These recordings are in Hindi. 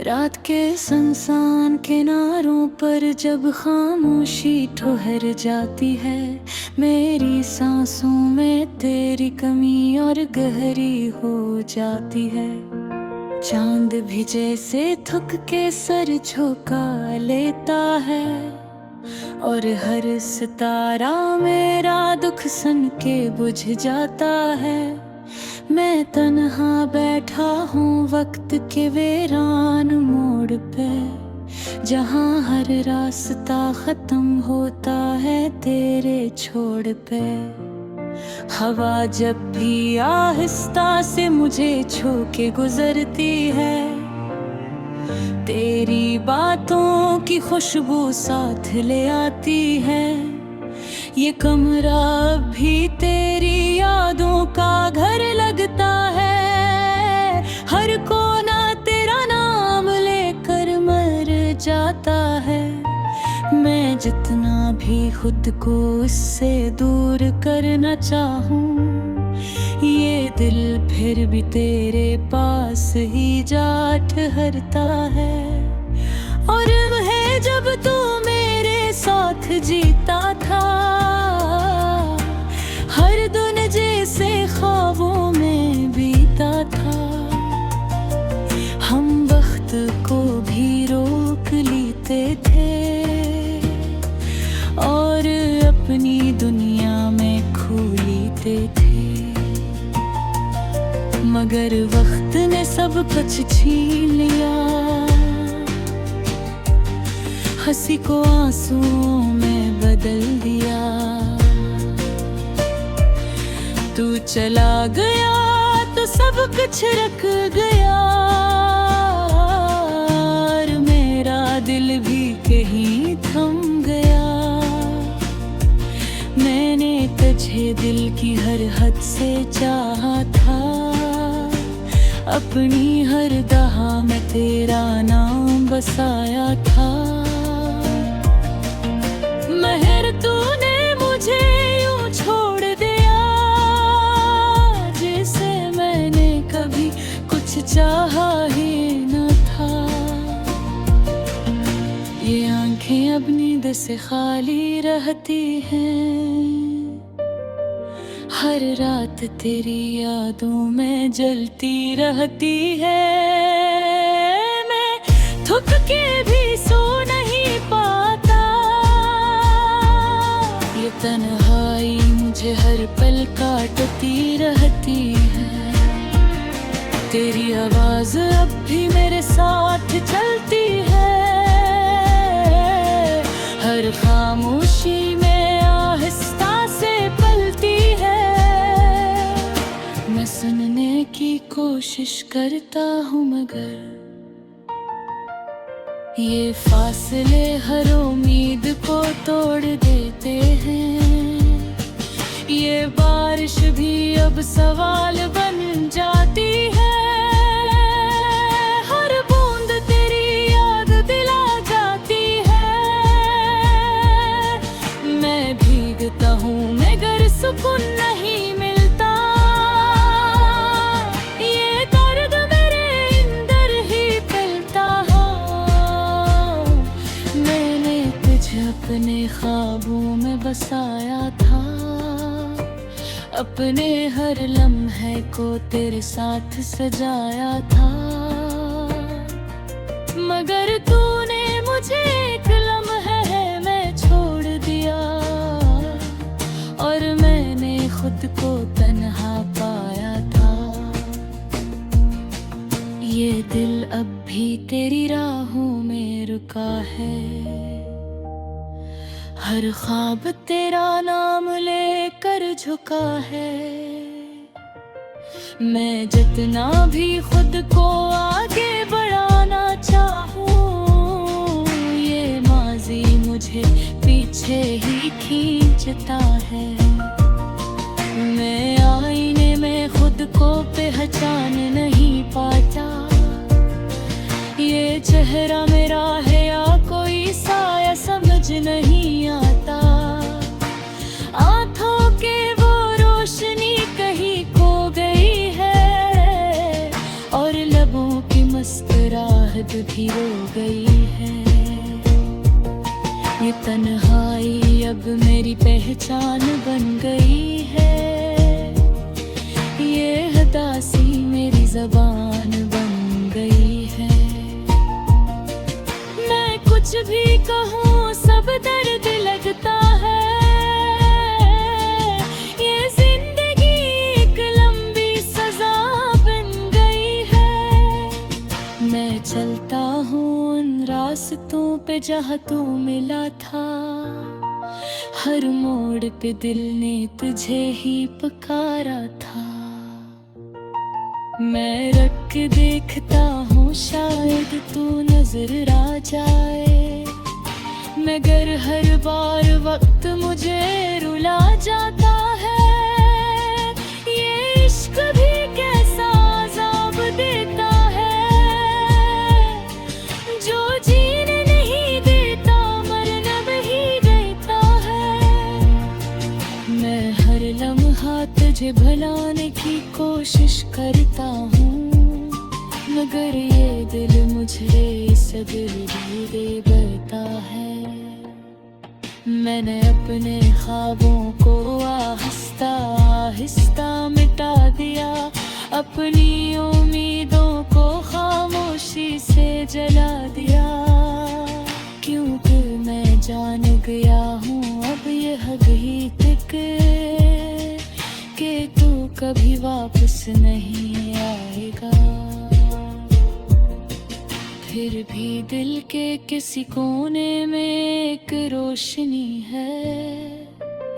रात के सुनसान किनारों पर जब खामोशी ठहर जाती है, मेरी सांसों में तेरी कमी और गहरी हो जाती है। चांद भी जैसे थक के सर झुका लेता है, और हर सितारा मेरा दुख सुन के बुझ जाता है। मैं तन्हा बैठा हूँ वक्त के वीरान मोड़ पे, जहाँ हर रास्ता खत्म होता है तेरे छोड़ पे। हवा जब भी आहिस्ता से मुझे छू के गुजरती है, तेरी बातों की खुशबू साथ ले आती है। ये कमरा भी तेरी यादों का घर लगता है, हर कोना तेरा नाम लेकर मर जाता है। मैं जितना भी खुद को इससे दूर करना चाहूँ, ये दिल फिर भी तेरे पास ही जा ठहरता है। और वह जब तू मेरे साथ जीता था, हर दिन जैसे ख्वाबों में बीता था। हम वक्त को भी रोक लेते थे और अपनी दुनिया में खो लेते थे, मगर वक्त ने सब कुछ छीन लिया। हंसी को आंसुओं में बदल दिया। तू चला गया तो सब कुछ रख गया, और मेरा दिल भी कहीं थम गया। मैंने तुझे दिल की हर हद से चाहा था, अपनी हर दहा में तेरा नाम बसाया था। महर तूने मुझे यूं छोड़ दिया, जिसे मैंने कभी कुछ चाहा ही न था। ये आंखें अब नींद से खाली रहती हैं, हर रात तेरी यादों में जलती रहती है। मैं थक के भी सो नहीं पाता, ये तन्हाई मुझे हर पल काटती रहती है। तेरी आवाज अब भी मेरे साथ चलती है, हर खामोशी में आहिस्ता से पलती है। मैं सुनने की कोशिश करता हूँ, मगर ये फासले हर उम्मीद को तोड़ देते हैं। ये बारिश भी अब सवाल बन जाती है, हर बूंद तेरी याद दिला जाती है। मैं भीगता हूँ मगर सुकून नहीं मिलता, ये दर्द मेरे अंदर ही फैलता है। मैंने तुझे अपने ख्वाबों में बसाया था, अपने हर लम्हे को तेरे साथ सजाया था। मगर तूने मुझे एक लम्हे में छोड़ दिया, और मैंने खुद को तन्हा पाया था। ये दिल अब भी तेरी राहों में रुका है, हर ख्वाब तेरा नाम लेकर झुका है। मैं जितना भी खुद को आगे बढ़ाना चाहूँ, ये माजी मुझे पीछे ही खींचता है। मैं आईने में खुद को पहचान नहीं पाता, ये चेहरा मेरा है या कोई साया समझ नहीं आता। आँखों के वो रोशनी कहीं खो गई है, और लबों की मुस्कुराहट भी रो गई है। ये तन्हाई अब मेरी पहचान बन गई है। ये उदासी मेरी ज़बान बन गई है। मैं कुछ भी कहूँ सब दर्द लगता है। ये जिंदगी एक लंबी सजा बन गई है। मैं चलता हूँ उन रास्तों पे जहाँ तू मिला था। हर मोड़ पे दिल ने तुझे ही पुकारा था। मैं रख के देखता हूँ शायद तू नजर आ जाए, मगर हर बार वक्त मुझे रुला जाता है। ये इश्क भी कैसा अज़ाब देता है, जो जीने नहीं देता मरना भी देता है। मैं हर लम्हा तुझे भुलाने की कोशिश करता हूँ, मगर ये दिल मुझे सब्र भी दे बता है। मैंने अपने ख्वाबों को आहिस्ता आहिस्ता मिटा दिया, अपनी उम्मीदों को खामोशी से जला दिया। क्योंकि मैं जान गया हूँ अब ये हकीकत कि तू कभी वापस नहीं आएगा। फिर भी दिल के किसी कोने में एक रोशनी है,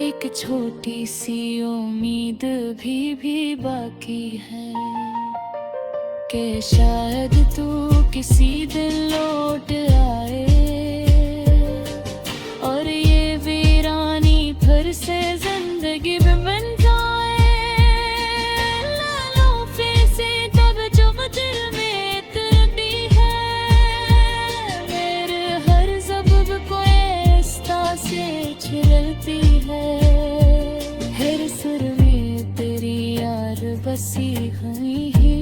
एक छोटी सी उम्मीद भी बाकी है कि शायद तू किसी दिन लौट आए और ये वीरानी फिर से जिंदगी में बन जाए। लालोफे से तब जो दिल में तरती है, मेरे हर ज़ब्ब को ऐस्ता से छिलती है। हर सुर में तेरी यार बसी हुई है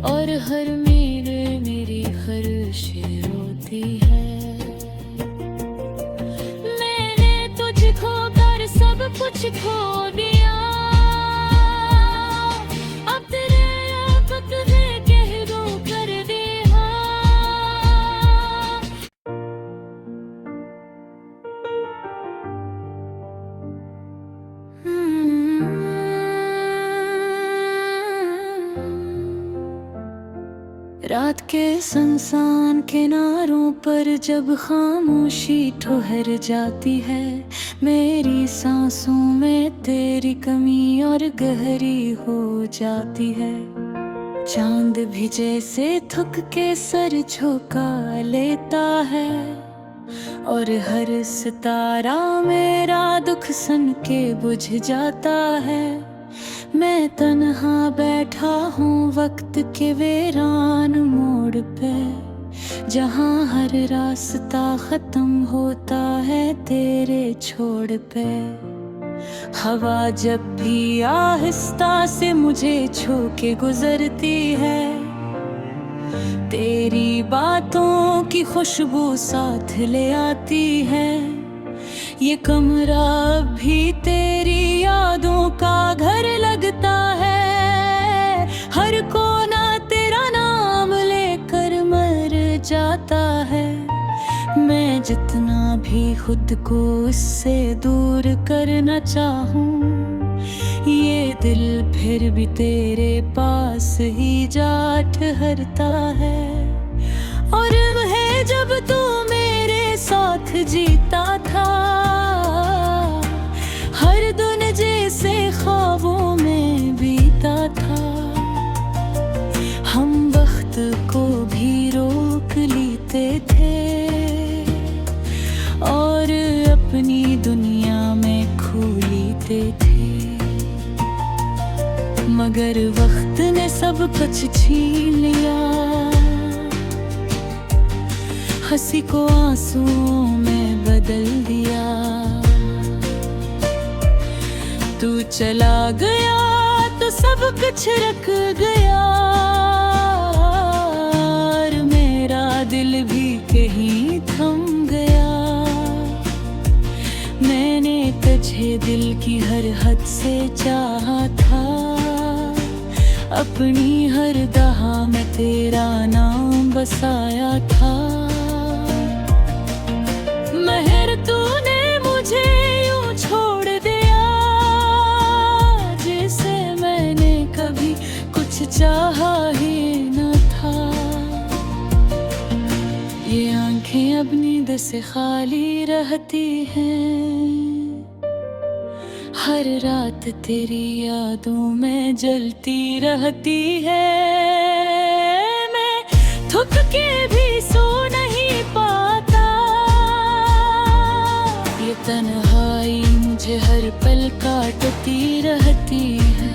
और हर मेरे मेरी ख़र्श रोती है। मैंने तुझको कर सब कुछ खो दिया, अब तेरे आफत है कह दो कर दिया। रात के सुनसान किनारों पर जब खामोशी ठहर जाती है, मेरी सांसों में तेरी कमी और गहरी हो जाती है। चांद भी जैसे थक के सर झुका लेता है और हर सितारा मेरा दुख सन के बुझ जाता है। मैं तन्हा बैठा हूँ वक्त के वीरान मोड़ पे, जहाँ हर रास्ता खत्म होता है तेरे छोड़ पे। हवा जब भी आहिस्ता से मुझे छू के गुजरती है, तेरी बातों की खुशबू साथ ले आती है। ये कमरा भी तेरी यादों का घर लगता है, हर कोना तेरा नाम लेकर मर जाता है। मैं जितना भी खुद को इससे दूर करना चाहूँ, ये दिल फिर भी तेरे पास ही जा ठहरता है। और वह जब तू मेरे साथ जीता था, हर दिन जैसे ख्वाबों में बीता था। हम वक्त को भी रोक लेते थे और अपनी दुनिया में खो लेते थे, मगर वक्त ने सब कुछ छीन लिया। हंसी को आंसुओं में बदल दिया। तू चला गया तो सब कुछ रख गया। तुझे दिल की हर हद से चाहा था, अपनी हर दहा में तेरा नाम बसाया था। महर तूने मुझे यूं छोड़ दिया, जैसे मैंने कभी कुछ चाहा ही न था। ये आंखें अब नींद से खाली रहती हैं, हर रात तेरी यादों में जलती रहती है। मैं थक के भी सो नहीं पाता, ये तन्हाई मुझे हर पल काटती रहती है।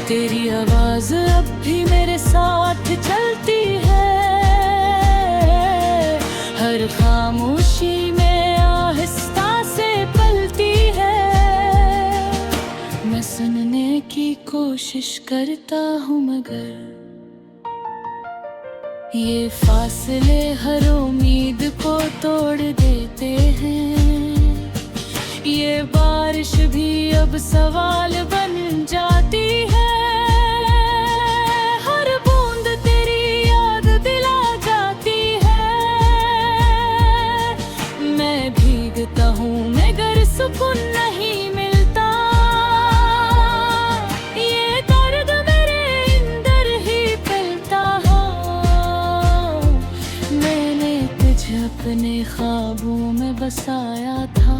तेरी आवाज अब भी मेरे साथ चलती है, हर खामोशी में आहिस्ता से पलती है। मैं सुनने की कोशिश करता हूँ मगर ये फासले हर उम्मीद को तोड़ देते हैं। ये बारिश भी अब सवाल बन जाती है, हर बूंद तेरी याद दिला जाती है। मैं भीगता हूँ मगर सुकून नहीं मिलता, ये दर्द मेरे अंदर ही फैलता है। मैंने तुझे अपने ख्वाबों में बसाया था,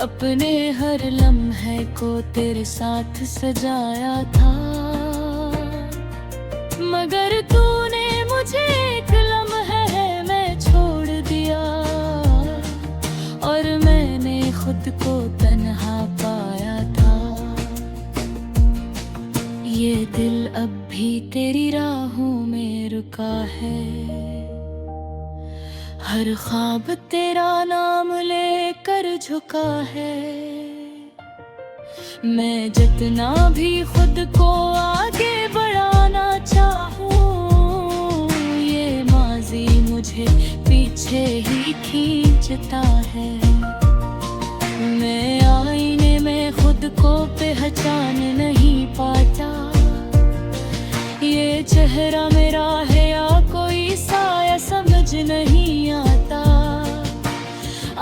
अपने हर लम्हे को तेरे साथ सजाया था। मगर तूने मुझे एक लम्हे में छोड़ दिया, और मैंने खुद को तन्हा पाया था। ये दिल अब भी तेरी राहों में रुका है, हर ख्वाब तेरा नाम लेकर झुका है। मैं जितना भी खुद को आगे बढ़ाना चाहूँ, ये माजी मुझे पीछे ही खींचता है। मैं आईने में खुद को पहचान नहीं पाता, ये चेहरा मेरा है या कोई साया समझ नहीं आता।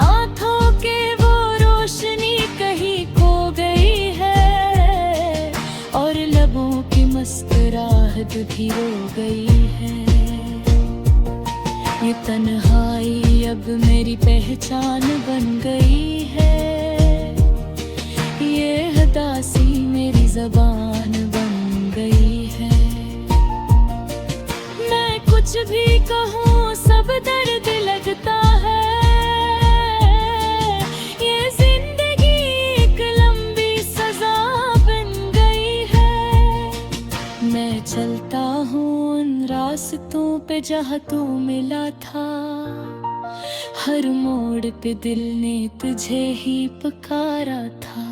आँखों के वो रोशनी कहीं खो गई है, और लबों की मुस्कुराहट भी रो गई है। ये तन्हाई अब मेरी पहचान बन गई है, ये हतासी मेरी ज़बान बन गई है। मैं कुछ भी कहूँ सब दर्द लगता है, ये जिंदगी एक लंबी सजा बन गई है। मैं चलता हूँ उन रास्तों पे जहाँ तू मिला था, हर मोड़ पे दिल ने तुझे ही पुकारा था।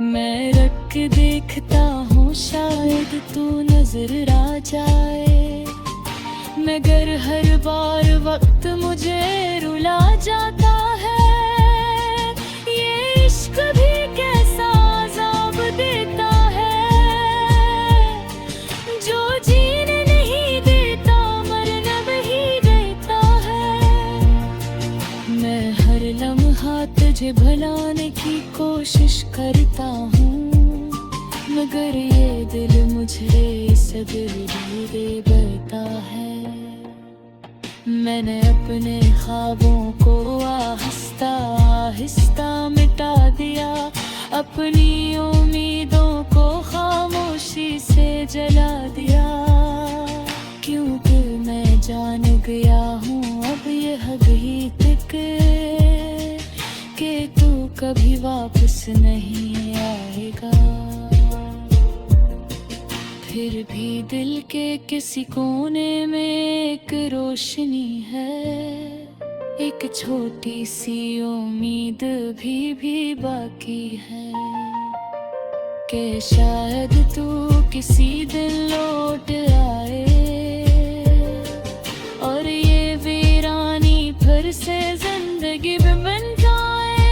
मैं रख के देखता हूँ शायद तू नजर आ जाए, मगर हर बार वक्त मुझे रुला जाता है। ये इश्क भी कैसा अज़ाब देता है, जो जीने नहीं देता मरना भी देता है। मैं हर लम्हा तुझे भुलाने की कोशिश करता हूँ, मगर ये दिल मुझे सब्र भी दे बता है। मैंने अपने ख्वाबों को आहिस्ता आहिस्ता मिटा दिया, अपनी उम्मीदों को खामोशी से जला दिया। क्योंकि मैं जान गया हूँ अब ये हकीकत कि तू कभी वापस नहीं आएगा। फिर भी दिल के किसी कोने में एक रोशनी है, एक छोटी सी उम्मीद भी बाकी है कि शायद तू किसी दिन लौट आए, और ये वीरानी फिर फिर से जिंदगी भी बन जाए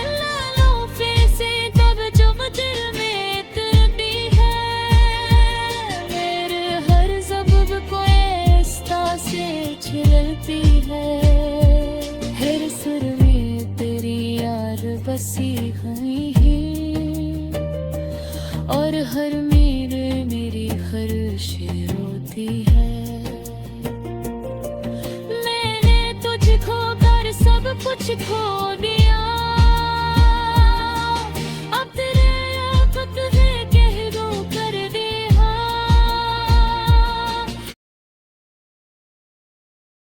लालोफे से तब जब दिल में इतनी है मेरे हर ज़बब को ऐसा से छिलती है हर सुर में तेरी याद बसी हुई है और हर मेरी ख्वाहिश रोती है मैंने तुझको कर सब कुछ खो दिया